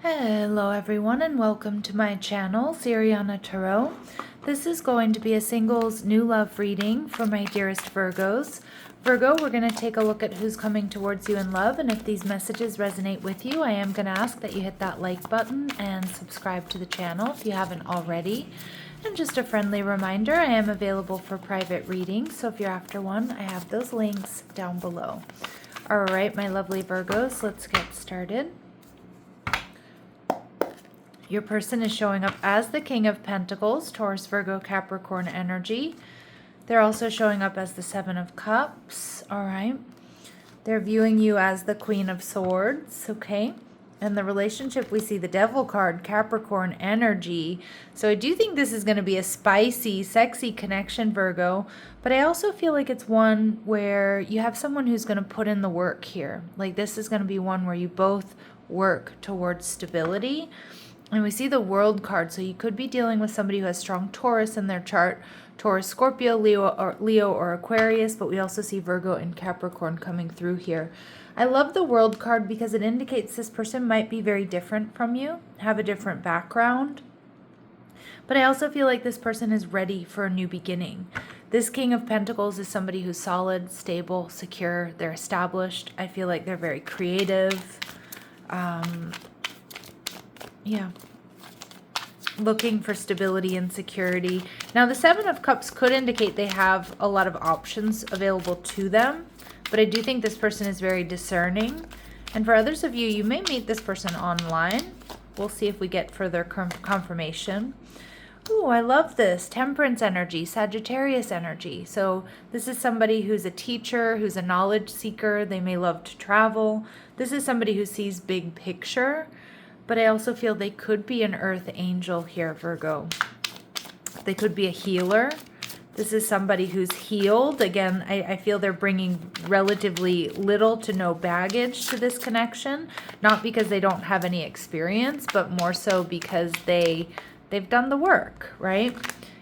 Hello everyone and welcome to my channel, Siriana Tarot. This is going to be a singles new love reading for my dearest Virgos. Virgo, we're going to take a look at who's coming towards you in love, and if these messages resonate with you, I am going to ask that you hit that like button and subscribe to the channel if you haven't already. And just a friendly reminder, I am available for private readings, so if you're after one, I have those links down below. Alright, my lovely Virgos, let's get started. Your person is showing up as the King of Pentacles, Taurus, Virgo, Capricorn energy. They're also showing up as the Seven of Cups, all right? They're viewing you as the Queen of Swords, okay? And the relationship, we see the Devil card, Capricorn energy. So I do think this is going to be a spicy, sexy connection, Virgo. But I also feel like it's one where you have someone who's going to put in the work here. Like this is going to be one where you both work towards stability. And we see the World card, so you could be dealing with somebody who has strong Taurus in their chart, Taurus, Scorpio, Leo, or Aquarius, but we also see Virgo and Capricorn coming through here. I love the World card because it indicates this person might be very different from you, have a different background, but I also feel like this person is ready for a new beginning. This King of Pentacles is somebody who's solid, stable, secure, they're established. I feel like they're very creative. Yeah. Looking for stability and security. Now, the Seven of Cups could indicate they have a lot of options available to them, but I do think this person is very discerning. And for others of you, you may meet this person online. We'll see if we get further confirmation. Ooh, I love this. Temperance energy, Sagittarius energy. So this is somebody who's a teacher, who's a knowledge seeker. They may love to travel. This is somebody who sees big picture. But I also feel they could be an earth angel here, Virgo. They could be a healer. This is somebody who's healed. Again, I feel they're bringing relatively little to no baggage to this connection. Not because they don't have any experience, but more so because they've done the work, right?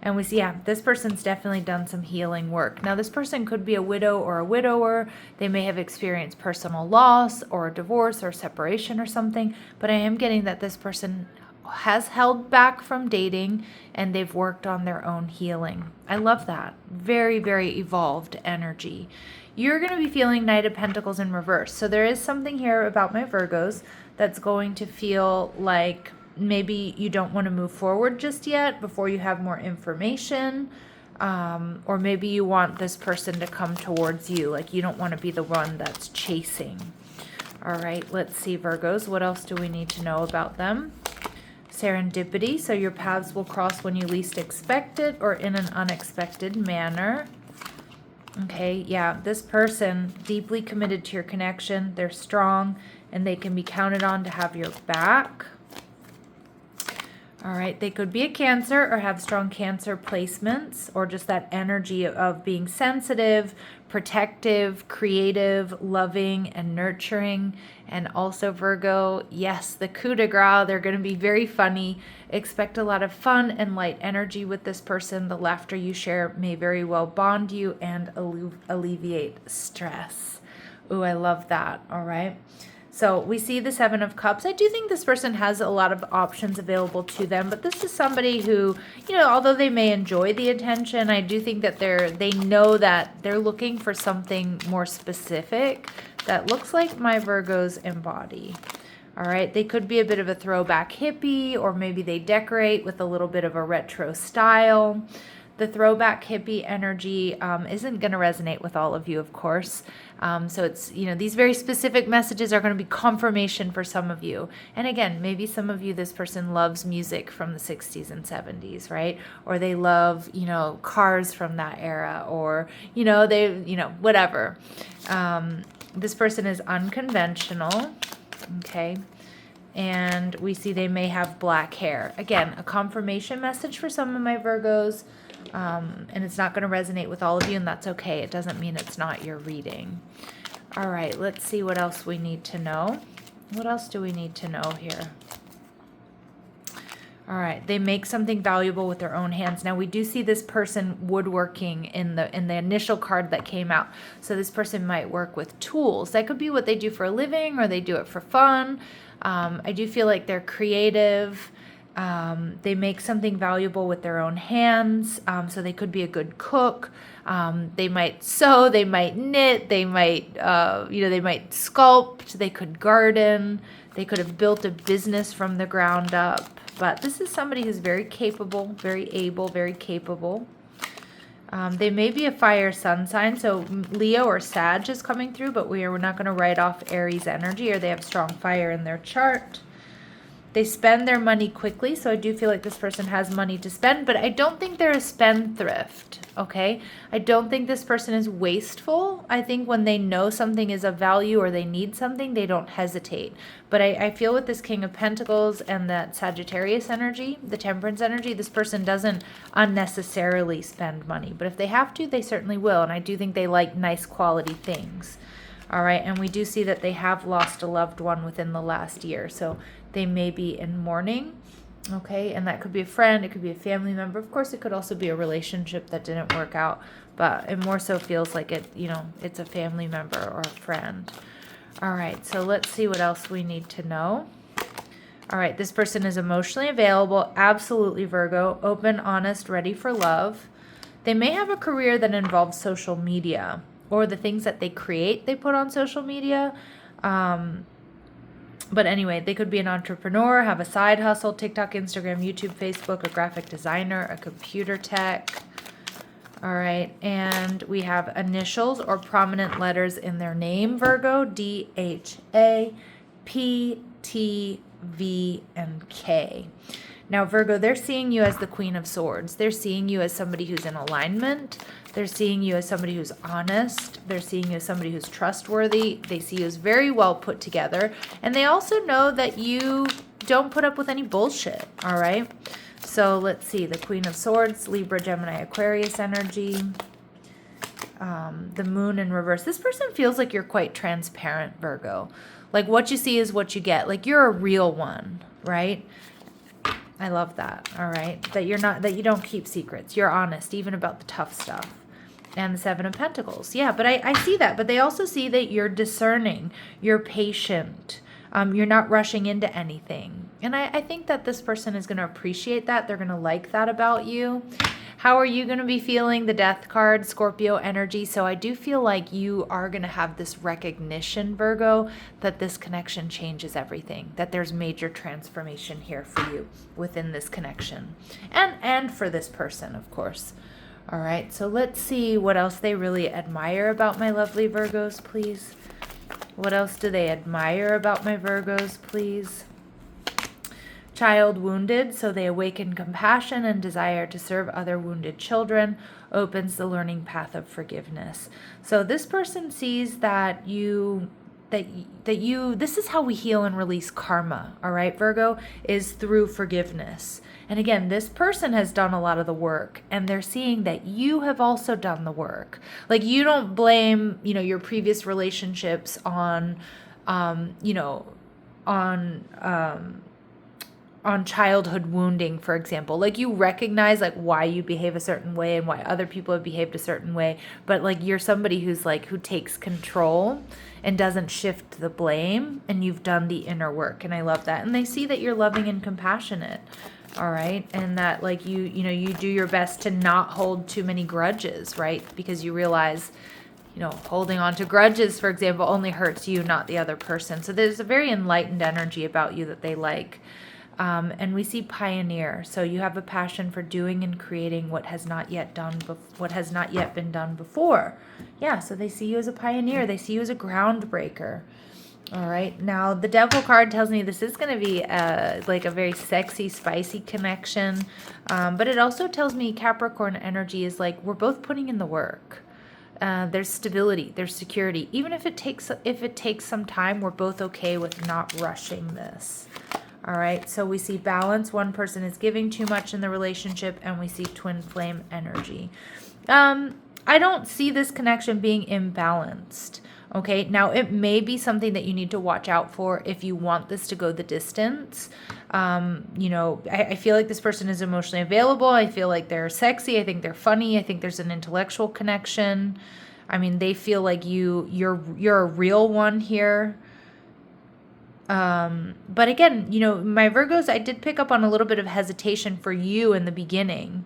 And we see, yeah, this person's definitely done some healing work. Now, this person could be a widow or a widower. They may have experienced personal loss or a divorce or separation or something. But I am getting that this person has held back from dating and they've worked on their own healing. I love that. Very, very evolved energy. You're going to be feeling Knight of Pentacles in reverse. So there is something here about my Virgos that's going to feel like maybe you don't want to move forward just yet before you have more information, or maybe you want this person to come towards you, like you don't want to be the one that's chasing. All right, let's see, Virgos, what else do we need to know about them? Serendipity, so your paths will cross when you least expect it or in an unexpected manner. Okay, yeah, this person deeply committed to your connection. They're strong and they can be counted on to have your back. All right, they could be a Cancer or have strong Cancer placements, or just that energy of being sensitive, protective, creative, loving, and nurturing. And also Virgo, yes, the coup de grace, they're going to be very funny. Expect a lot of fun and light energy with this person. The laughter you share may very well bond you and alleviate stress. Ooh, I love that. All right. So we see the Seven of Cups. I do think this person has a lot of options available to them, but this is somebody who, you know, although they may enjoy the attention, I do think that they know that they're looking for something more specific that looks like my Virgos embody. All right, they could be a bit of a throwback hippie, or maybe they decorate with a little bit of a retro style. The throwback hippie energy isn't going to resonate with all of you, of course. So it's, you know, these very specific messages are going to be confirmation for some of you. And again, maybe some of you, this person loves music from the 60s and 70s, right? Or they love, you know, cars from that era, or, you know, whatever. This person is unconventional, okay? And we see they may have black hair. Again, a confirmation message for some of my Virgos. And it's not going to resonate with all of you, and that's okay. It doesn't mean it's not your reading. All right, let's see what else we need to know. What else do we need to know here? All right, they make something valuable with their own hands. Now we do see this person woodworking in the initial card that came out. So this person might work with tools. That could be what they do for a living, or they do it for fun. I do feel like they're creative. They make something valuable with their own hands. So they could be a good cook. They might sew. They might knit. They might, they might sculpt. They could garden. They could have built a business from the ground up. But this is somebody who's very capable, very able, very capable. They may be a fire sun sign, so Leo or Sag is coming through, but we're not going to write off Aries energy, or they have strong fire in their chart. They spend their money quickly, so I do feel like this person has money to spend, but I don't think they're a spendthrift, okay? I don't think this person is wasteful. I think when they know something is of value or they need something, they don't hesitate. But I feel with this King of Pentacles and that Sagittarius energy, the Temperance energy, this person doesn't unnecessarily spend money. But if they have to, they certainly will, and I do think they like nice quality things. All right, and we do see that they have lost a loved one within the last year, so they may be in mourning, okay? And that could be a friend, it could be a family member. Of course, it could also be a relationship that didn't work out, but it more so feels like it's a family member or a friend. All right, so let's see what else we need to know. All right, this person is emotionally available, absolutely Virgo, open, honest, ready for love. They may have a career that involves social media, or the things that they create, they put on social media. But anyway, they could be an entrepreneur, have a side hustle, TikTok, Instagram, YouTube, Facebook, a graphic designer, a computer tech. All right, and we have initials or prominent letters in their name, Virgo, D, H, A, P, T, V, and K. Now, Virgo, they're seeing you as the Queen of Swords. They're seeing you as somebody who's in alignment. They're seeing you as somebody who's honest. They're seeing you as somebody who's trustworthy. They see you as very well put together. And they also know that you don't put up with any bullshit, all right? So let's see. The Queen of Swords, Libra, Gemini, Aquarius energy. The Moon in reverse. This person feels like you're quite transparent, Virgo. Like what you see is what you get. Like you're a real one, right? I love that. All right. That you don't keep secrets. You're honest, even about the tough stuff. And the Seven of Pentacles. Yeah, but I see that. But they also see that you're discerning. You're patient. You're not rushing into anything. And I think that this person is going to appreciate that. They're going to like that about you. How are you going to be feeling? The Death card, Scorpio energy. So I do feel like you are going to have this recognition, Virgo, that this connection changes everything, that there's major transformation here for you within this connection, and for this person, of course. All right, so let's see what else they really admire about my lovely Virgos, please. What else do they admire about my Virgos, please? Child wounded, so they awaken compassion and desire to serve other wounded children, opens the learning path of forgiveness. So this person sees that this is how we heal and release karma, all right, Virgo, is through forgiveness. And again, this person has done a lot of the work, and they're seeing that you have also done the work. Like you don't blame, your previous relationships on childhood wounding, for example. Like you recognize like why you behave a certain way and why other people have behaved a certain way, but like you're somebody who takes control and doesn't shift the blame, and you've done the inner work, and I love that. And they see that you're loving and compassionate, all right? And that like you do your best to not hold too many grudges, right? Because you realize holding on to grudges, for example, only hurts you, not the other person. So there's a very enlightened energy about you that they like. And we see pioneer. So you have a passion for doing and creating what has not yet been done before. Yeah, so they see you as a pioneer. They see you as a groundbreaker. All right. Now the Devil card tells me this is going to be like a very sexy, spicy connection. But it also tells me Capricorn energy is like we're both putting in the work. There's stability, there's security. Even if it takes some time, we're both okay with not rushing this. All right, so we see balance. One person is giving too much in the relationship, and we see twin flame energy. I don't see this connection being imbalanced. Okay, now it may be something that you need to watch out for if you want this to go the distance. You know, I feel like this person is emotionally available. I feel like they're sexy. I think they're funny. I think there's an intellectual connection. I mean, they feel like you're a real one here. But again, you know, my Virgos, I did pick up on a little bit of hesitation for you in the beginning.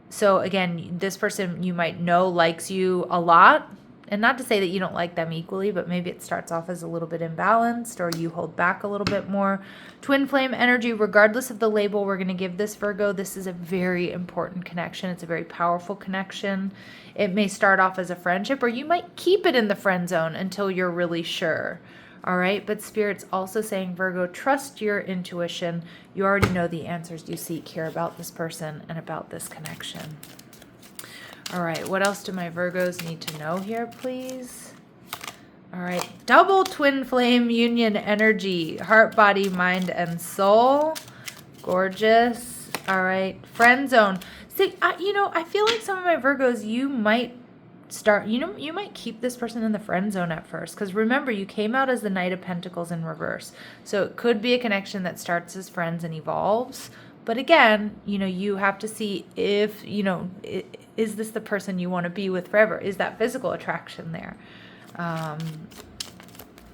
So again, this person you might know likes you a lot. And not to say that you don't like them equally, but maybe it starts off as a little bit imbalanced or you hold back a little bit more. Twin flame energy, regardless of the label we're going to give this Virgo, this is a very important connection. It's a very powerful connection. It may start off as a friendship, or you might keep it in the friend zone until you're really sure. All right, but Spirit's also saying, Virgo, trust your intuition. You already know the answers you seek here about this person and about this connection. All right, what else do my Virgos need to know here, please? All right, double twin flame union energy, heart, body, mind, and soul. Gorgeous. All right, friend zone. See, you know, I feel like some of my Virgos, you might start, you know, you might keep this person in the friend zone at first, because remember, you came out as the Knight of Pentacles in reverse. So it could be a connection that starts as friends and evolves. But again, you know, you have to see if, you know, is this the person you want to be with forever? Is that physical attraction there?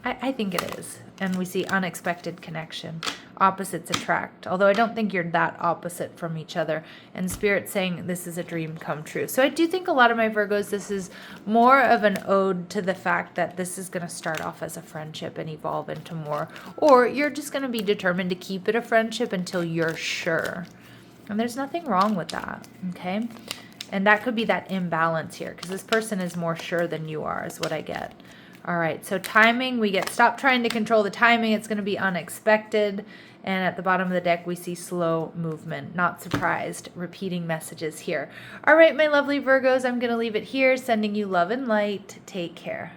I think it is. And we see unexpected connection. Opposites attract. Although I don't think you're that opposite from each other. And Spirit saying this is a dream come true. So I do think a lot of my Virgos, this is more of an ode to the fact that this is going to start off as a friendship and evolve into more. Or you're just going to be determined to keep it a friendship until you're sure. And there's nothing wrong with that. Okay? And that could be that imbalance here, because this person is more sure than you are, is what I get. All right, so timing, we get stop trying to control the timing. It's going to be unexpected. And at the bottom of the deck, we see slow movement. Not surprised. Repeating messages here. All right, my lovely Virgos, I'm going to leave it here. Sending you love and light. Take care.